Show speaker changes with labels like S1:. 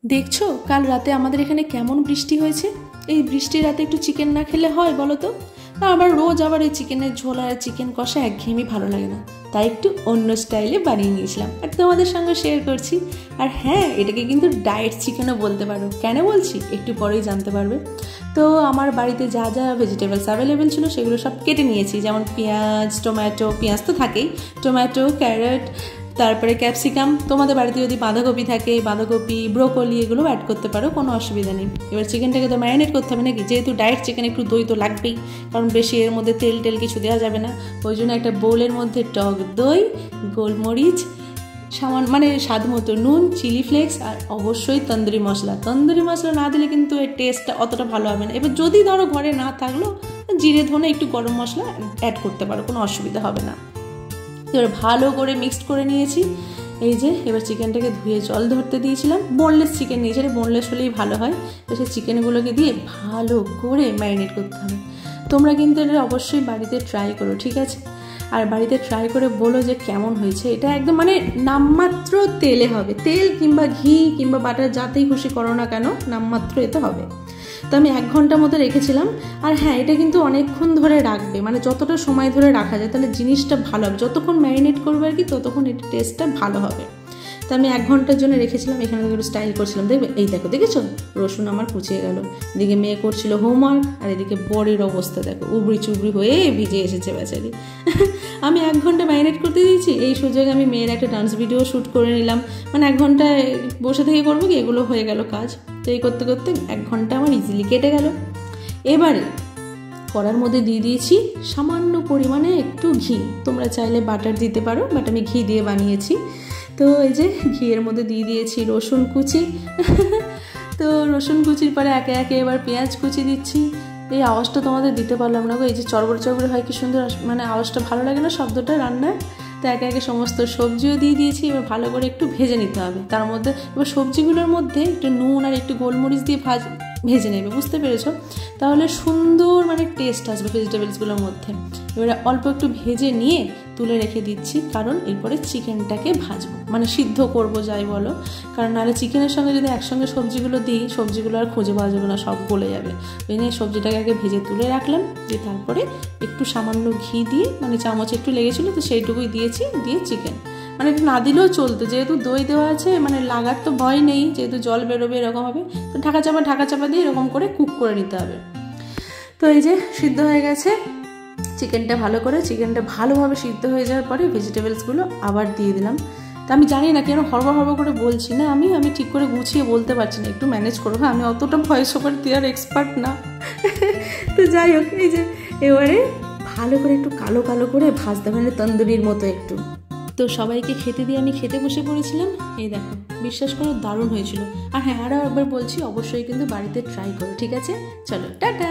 S1: দেখছো কাল রাতে আমাদের এখানে কেমন বৃষ্টি হয়েছে। এই বৃষ্টির রাতে একটু চিকেন না খেলে হয় বলো তো? আবার রোজ আবার এই চিকেনের ঝোল আর চিকেন কষা একঘেয়েমি ভালো লাগে না, তাই একটু অন্য স্টাইলে বানিয়ে নিয়েছিলাম আর তোমাদের সঙ্গে শেয়ার করছি। আর হ্যাঁ, এটাকে কিন্তু ডায়েট চিকেনও বলতে পারো। কেন বলছি একটু পরেই জানতে পারবে। তো আমার বাড়িতে যা যা ভেজিটেবলস অ্যাভেলেবেল ছিল সেগুলো সব কেটে নিয়েছি, যেমন পেঁয়াজ, টমেটো, পেঁয়াজ তো থাকেই, টমেটো, ক্যারট, তারপরে ক্যাপসিকাম। তোমাদের বাড়িতে যদি বাঁধাকপি থাকে, বাঁধাকপি, ব্রোকলি এগুলো অ্যাড করতে পারো, কোনো অসুবিধা নেই। এবার চিকেনটাকে তো ম্যারিনেট করতে হবে নাকি, যেহেতু ডায়েট চিকেন একটু দই তো লাগবেই, কারণ বেশি এর মধ্যে তেল টেল কিছু দেওয়া যাবে না। ওই জন্য একটা বোলের মধ্যে টক দই, গোলমরিচ, মানে স্বাদ মতো নুন, চিলি ফ্লেক্স আর অবশ্যই তন্দুরি মশলা। তন্দুরি মশলা না দিলে কিন্তু এর টেস্টটা অতটা ভালো হবে না। এবার যদি ধরো ঘরে না থাকলো জিরে ধনে একটু গরম মশলা অ্যাড করতে পারো, কোনো অসুবিধা হবে না। এবার ভালো করে মিক্সড করে নিয়েছি। এই যে এবার চিকেনটাকে ধুয়ে জল ধরতে দিয়েছিলাম। বোনলেস চিকেন নিয়েছি, বোনলেস হলেই ভালো হয়। তো সেই চিকেনগুলোকে দিয়ে ভালো করে ম্যারিনেট করতে হবে। তোমরা কিন্তু এটা অবশ্যই বাড়িতে ট্রাই করো, ঠিক আছে? আর বাড়িতে ট্রাই করে বলো যে কেমন হয়েছে। এটা একদম মানে নামমাত্র তেলে হবে, তেল কিংবা ঘি কিংবা বাটার যাতেই খুশি করো না কেন, নামমাত্র এতে হবে। তো আমি 1 ঘন্টার মতো রেখেছিলাম। আর হ্যাঁ, এটা কিন্তু অনেকক্ষণ ধরে রাখবে, মানে যতটা সময় ধরে রাখা যায় তাহলে জিনিসটা ভালো হবে। যতক্ষণ ম্যারিনেট করবে আর কি ততক্ষণ এটা টেস্টটা ভালো হবে। তো আমি 1 ঘন্টার জন্য রেখেছিলাম। এখানে একটু স্টাইল করছিলাম, দেখবে এই দেখো, দেখেছো রসুন আমার কুচিয়ে গেল। এদিকে মেয়ে করছিল হোমওয়ার্ক, আর এদিকে বরের অবস্থা দেখো, উবড়ি চুবড়ি হয়ে ভিজে এসেছে বেচারি। আমি 1 ঘন্টা ম্যারিনেট করতে দিয়েছি, এই সুযোগে আমি মেয়ের একটা ডান্স ভিডিও শ্যুট করে নিলাম। মানে 1 ঘন্টায় বসে থেকে করবো কি, এগুলো হয়ে গেল কাজ। তো এই করতে করতে 1 ঘন্টা আমার ইজিলি কেটে গেল। এবারে কড়ার মধ্যে দিয়ে দিয়েছি সামান্য পরিমাণে একটু ঘি। তোমরা চাইলে বাটার দিতে পারো, বাট আমি ঘি দিয়ে বানিয়েছি। তো এই যে ঘিয়ের মধ্যে দিয়ে দিয়েছি রসুন কুচি। তো রসুন কুচির পরে একে একে এবার পেঁয়াজ কুচি দিচ্ছি। এই আওয়াজটা তোমাদের দিতে পারলাম না গো, এই যে চড়বড় চড়বড় হয় কি সুন্দর, মানে আওয়াজটা ভালো লাগে না শব্দটা রান্নায়। তো একে একে সমস্ত সবজিও দিয়ে দিয়েছি। এবার ভালো করে একটু ভেজে নিতে হবে। তার মধ্যে এবার সবজিগুলোর মধ্যে একটু নুন আর একটু গোলমরিচ দিয়ে ভেজে নেবে, বুঝতে পেরেছো? তাহলে সুন্দর মানে টেস্ট আসবে ভেজিটেবলসগুলোর মধ্যে। এবারে অল্প একটু ভেজে নিয়ে তুলে রেখে দিচ্ছি, কারণ এরপরে চিকেনটাকে ভাজবো, মানে সিদ্ধ করবো যাই বলো। কারণ নাহলে চিকেনের সঙ্গে যদি একসঙ্গে সবজিগুলো দিই, সবজিগুলো আর খুঁজে পাওয়া যাবে না, সব গলে যাবে। ওই নিয়ে সবজিটাকে আগে ভেজে তুলে রাখলাম, দিয়ে তারপরে একটু সামান্য ঘি দিয়ে, মানে চামচ একটু লেগেছিলো তো সেইটুকুই দিয়েছি, দিয়ে চিকেন মানে একটু না দিলেও চলতো, যেহেতু দই দেওয়া আছে মানে লাগার তো ভয় নেই, যেহেতু জল বেরোবে এরকম হবে। তো ঢাকা চাপা দিয়ে এরকম করে কুক করে নিতে হবে। তো এই যে সিদ্ধ হয়ে গেছে চিকেনটা, ভালোভাবে সিদ্ধ হয়ে যাওয়ার পরে ভেজিটেবলসগুলো আবার দিয়ে দিলাম। তা আমি জানি না কেন হড়বড় করে বলছি না, আমি ঠিক করে গুছিয়ে বলতে পারছি না, একটু ম্যানেজ করবো। হ্যাঁ, আমি অতটা ভয়েস ওভার দেওয়ার এক্সপার্ট না। তো যাই হোক, এই যে এবারে ভালো করে একটু কালো কালো করে ভাজতে হবে, তন্দুরির মতো একটু। তো সবাইকে খেতে দিয়ে আমি খেতে বসে পড়েছিলাম। এই দেখো, বিশ্বাস করো দারুণ হয়েছিল। আর হ্যাঁ, আরও একবার বলছি অবশ্যই কিন্তু বাড়িতে ট্রাই করো, ঠিক আছে? চলো টাটা।